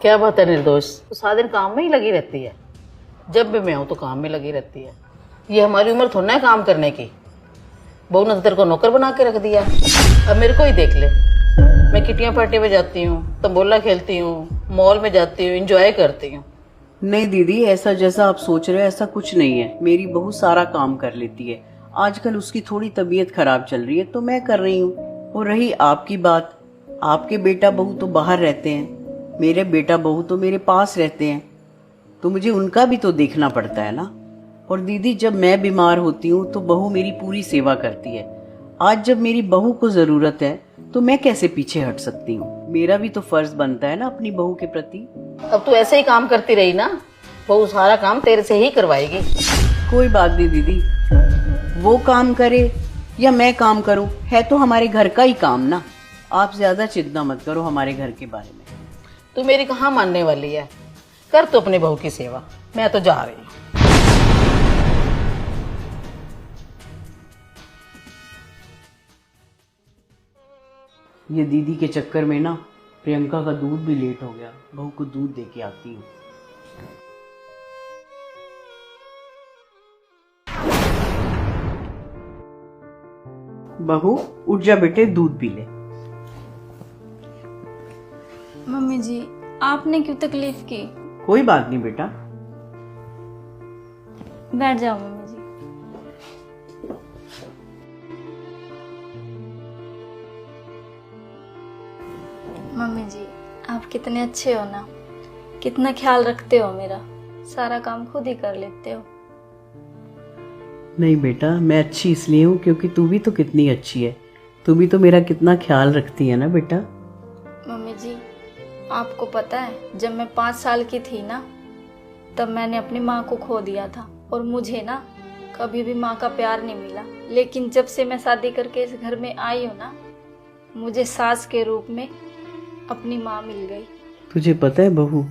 क्या बात है निर्दोष, तो सारा दिन काम में ही लगी रहती है। जब भी मैं आऊँ तो काम में लगी रहती है। ये हमारी उम्र थोड़ा है काम करने की। बहू ने तेरे को नौकर बना के रख दिया। अब मेरे को ही देख ले, मैं किटियां पार्टी में जाती हूँ, तंबोला खेलती हूँ, मॉल में जाती हूँ, एंजॉय करती हूँ। नहीं दीदी, ऐसा जैसा आप सोच रहे हो ऐसा कुछ नहीं है। मेरी बहू सारा काम कर लेती है। आजकल उसकी थोड़ी तबीयत खराब चल रही है तो मैं कर रही हूँ। और रही आपकी बात, आपके बेटा बहू तो बाहर रहते हैं, मेरे बेटा बहू तो मेरे पास रहते हैं, तो मुझे उनका भी तो देखना पड़ता है ना। और दीदी, जब मैं बीमार होती हूँ तो बहू मेरी पूरी सेवा करती है। आज जब मेरी बहू को जरूरत है तो मैं कैसे पीछे हट सकती हूँ। मेरा भी तो फर्ज बनता है ना अपनी बहू के प्रति। अब तू ऐसे ही काम करती रही ना, बहू सारा काम तेरे से ही करवाएगी। कोई बात नहीं दीदी, वो काम करे या मैं काम करूं, है तो हमारे घर का ही काम ना। आप ज्यादा चिंता मत करो हमारे घर के बारे में। तू मेरी कहाँ मानने वाली है। कर तू अपनी बहू की सेवा, मैं तो जा रही हूँ। ये दीदी के चक्कर में ना प्रियंका का दूध भी लेट हो गया। बहू को दूध दे के आती हूँ। बहू उठ जा बेटे, दूध पी ले। मम्मी जी, आपने क्यों तकलीफ की? कोई बात नहीं बेटा। बैठ जाओ मम्मी जी। मम्मी जी, आप कितने अच्छे हो ना, कितना ख्याल रखते हो मेरा, सारा काम खुद ही कर लेते हो। नहीं बेटा, मैं अच्छी इसलिए हूँ क्योंकि तू भी तो कितनी अच्छी है। तू भी तो मेरा कितना ख्याल रखती है ना बेटा। मम्मी जी, आपको पता है जब मैं 5 साल की थी ना, तब मैंने अपनी माँ को खो दिया था और मुझे ना कभी भी माँ का प्यार नहीं मिला। लेकिन जब से मैं शादी करके इस घर में आई हूँ ना, मुझे सास के रूप में अपनी माँ मिल गई। तुझे पता है बहू,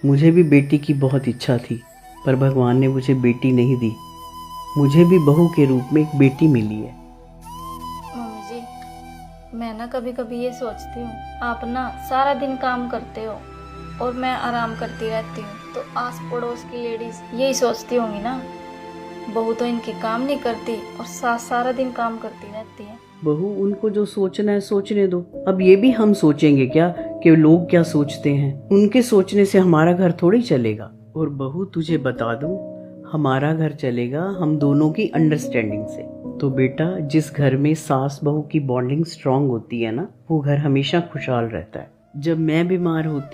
मुझे भी बेटी की बहुत इच्छा थी, पर भगवान ने मुझे बेटी नहीं दी। मुझे भी बहू के रूप में एक बेटी मिली है। मम्मी जी, मैं ना कभी कभी ये सोचती हूँ, आप ना सारा दिन काम करते हो और मैं आराम करती रहती हूँ, तो आस पड़ोस की लेडीज यही सोचती होंगी ना, बहू तो इनके काम नहीं करती और सास सारा दिन काम करती रहती है। बहू, उनको जो सोचना है सोचने दो। अब ये भी हम सोचेंगे क्या कि लोग क्या सोचते हैं? उनके सोचने से हमारा घर थोड़ी चलेगा। और बहू, तुझे बता दूं, हमारा घर चलेगा हम दोनों की अंडरस्टैंडिंग से। तो बेटा, जिस घर में सास बहू की बॉन्डिंग स्ट्रांग होती है ना, वो घर हमेशा खुशहाल रहता है। जब मैं बीमार होती